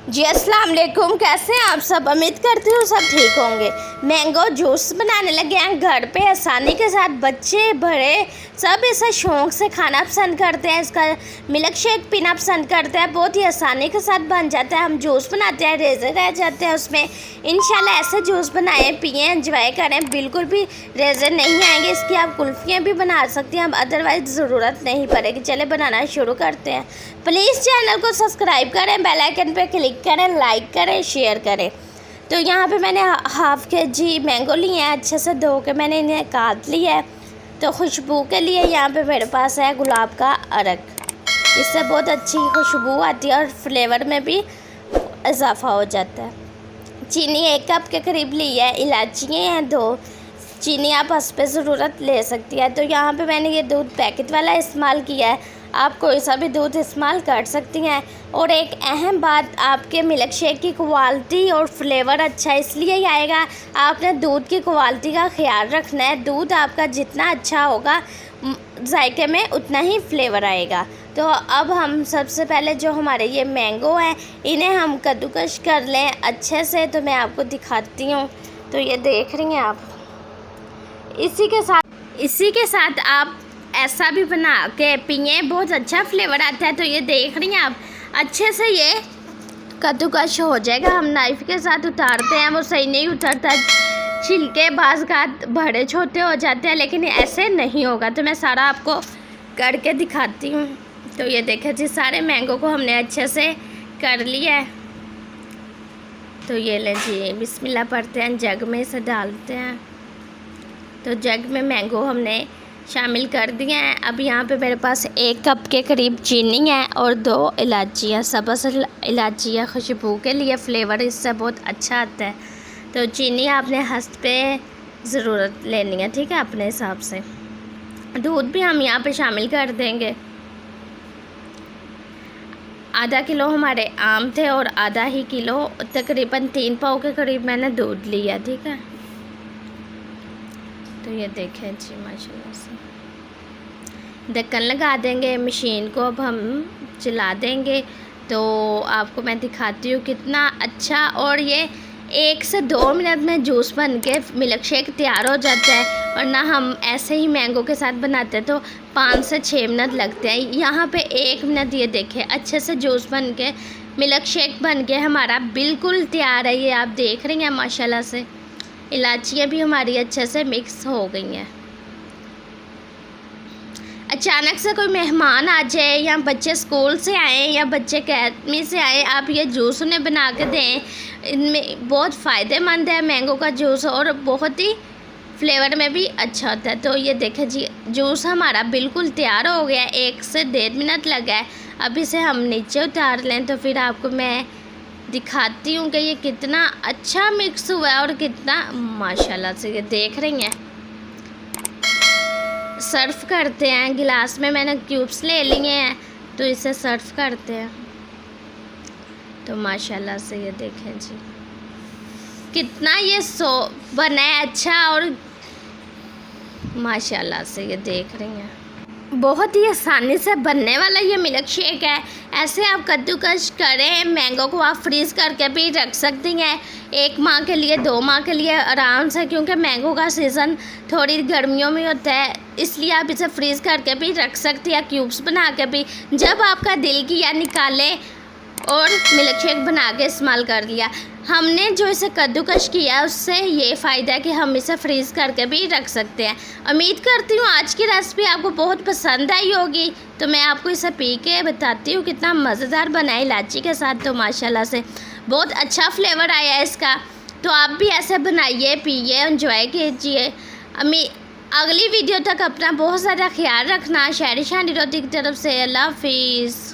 जी अस्सलाम वालेकुम। कैसे हैं आप सब? उम्मीद करती हूँ सब ठीक होंगे। मैंगो जूस बनाने लगे हैं घर पे आसानी के साथ। बच्चे बड़े सब इसे शौक़ से खाना पसंद करते हैं। इसका मिल्क शेक पीना पसंद करते हैं। बहुत ही आसानी के साथ बन जाता है। हम जूस बनाते हैं, रेज़े रह जाते हैं उसमें। इंशाल्लाह ऐसे जूस बनाएं, पिएँ, एंजॉय करें, बिल्कुल भी रेज़े नहीं आएंगे। इसकी आप कुल्फ़ियाँ भी बना सकती हैं, अदरवाइज़ ज़रूरत नहीं पड़ेगी। चले बनाना शुरू करते हैं। प्लीज़ चैनल को सब्सक्राइब करें, बेल आइकन पे क्लिक करें, लाइक करें, शेयर करें। तो यहाँ पे मैंने हाफ़ केजी मैंगो लिए हैं, अच्छे से धो के मैंने इन्हें काट लिया है। तो खुशबू के लिए यहाँ पे मेरे पास है गुलाब का अरक। इससे बहुत अच्छी खुशबू आती है और फ्लेवर में भी इजाफ़ा हो जाता है। चीनी 1 कप के करीब ली है। इलायचियाँ हैं 2। चीनी आप हंस पे ज़रूरत ले सकती है। तो यहाँ पे मैंने ये दूध पैकेट वाला इस्तेमाल किया है। आप कोई सा भी दूध इस्तेमाल कर सकती हैं। और एक अहम बात, आपके मिल्क शेक की क्वालिटी और फ्लेवर अच्छा इसलिए ही आएगा, आपने दूध की क्वालिटी का ख्याल रखना है। दूध आपका जितना अच्छा होगा जायके में उतना ही फ्लेवर आएगा। तो अब हम सबसे पहले जो हमारे ये मैंगो हैं इन्हें हम कद्दूकश कर लें अच्छे से। तो मैं आपको दिखाती हूँ। तो ये देख रही हैं आप। इसी के साथ आप ऐसा भी बना के पिए, बहुत अच्छा फ्लेवर आता है। तो ये देख रही हैं आप, अच्छे से ये कद्दूकश हो जाएगा। हम नाइफ़ के साथ उतारते हैं, वो सही नहीं उतरता। छिलके बाज़ का बड़े छोटे हो जाते हैं, लेकिन ऐसे नहीं होगा। तो मैं सारा आपको करके दिखाती हूँ। तो ये देखें जी, सारे मैंगो को हमने अच्छे से कर लिया है। तो ये ले जी, बिस्मिल्लाह पढ़ते हैं, जग में इसे डालते हैं। तो जग में मैंगो हमने शामिल कर दिए हैं। अब यहाँ पे मेरे पास 1 कप के करीब चीनी है और 2 इलायचियाँ, सब्ज़ इलायचियाँ खुशबू के लिए, फ्लेवर इससे बहुत अच्छा आता है। तो चीनी आपने हंस पे ज़रूरत लेनी है, ठीक है, अपने हिसाब से। दूध भी हम यहाँ पे शामिल कर देंगे। आधा किलो हमारे आम थे और आधा ही किलो, तकरीबन 3 पाव के करीब मैंने दूध लिया, ठीक है। तो ये देखें जी, माशाल्लाह से ढक्कन लगा देंगे मशीन को। अब हम चला देंगे। तो आपको मैं दिखाती हूँ कितना अच्छा, और ये 1 से 2 मिनट में जूस बन के मिल्क शेक तैयार हो जाता है। और ना हम ऐसे ही मैंगो के साथ बनाते हैं तो 5 से 6 मिनट लगते हैं। यहाँ पे 1 मिनट, ये देखें, अच्छे से जूस बन के मिल्क शेक बन के हमारा बिल्कुल तैयार है। ये आप देख रही हैं माशाल्लाह से। इलायचियाँ भी हमारी अच्छे से मिक्स हो गई हैं। अचानक से कोई मेहमान आ जाए, या बच्चे स्कूल से आए, या बच्चे अकेडमी से आए, आप ये जूस उन्हें बना के दें। इनमें बहुत फ़ायदेमंद है मैंगो का जूस, और बहुत ही फ्लेवर में भी अच्छा होता है। तो ये देखें जी, जूस हमारा बिल्कुल तैयार हो गया। 1 से 1.5 मिनट लगा है। अब इसे हम नीचे उतार लें। तो फिर आपको मैं दिखाती हूँ कि ये कितना अच्छा मिक्स हुआ है और कितना माशाल्लाह से, ये देख रही हैं। सर्व करते हैं गिलास में, मैंने क्यूब्स ले लिए हैं, तो इसे सर्व करते हैं। तो माशाल्लाह से ये देखें जी, कितना ये बना है अच्छा, और माशाल्लाह से ये देख रही हैं। बहुत ही आसानी से बनने वाला ये मिल्क शेक है। ऐसे आप कद्दूकश करें, मैंगो को आप फ्रीज़ करके भी रख सकती हैं 1 माह के लिए, 2 माह के लिए आराम से, क्योंकि मैंगो का सीज़न थोड़ी गर्मियों में होता है, इसलिए आप इसे फ्रीज़ करके भी रख सकती हैं, क्यूब्स बना के भी। जब आपका दिल किया निकालें और मिल्क शेक बना के इस्तेमाल कर लिया। हमने जो इसे कद्दूकश किया उससे ये फ़ायदा है कि हम इसे फ्रीज़ करके भी रख सकते हैं। उम्मीद करती हूँ आज की रेसिपी आपको बहुत पसंद आई होगी। तो मैं आपको इसे पी के बताती हूँ कितना मज़ेदार बना है इलायची के साथ। तो माशाल्लाह से बहुत अच्छा फ्लेवर आया है इसका। तो आप भी ऐसे बनाइए, पिए, एंजॉय कीजिए। अगली वीडियो तक अपना बहुत ज़्यादा ख्याल रखना। शायरी शानी रोटी की तरफ से अल्लाह हाफिज़।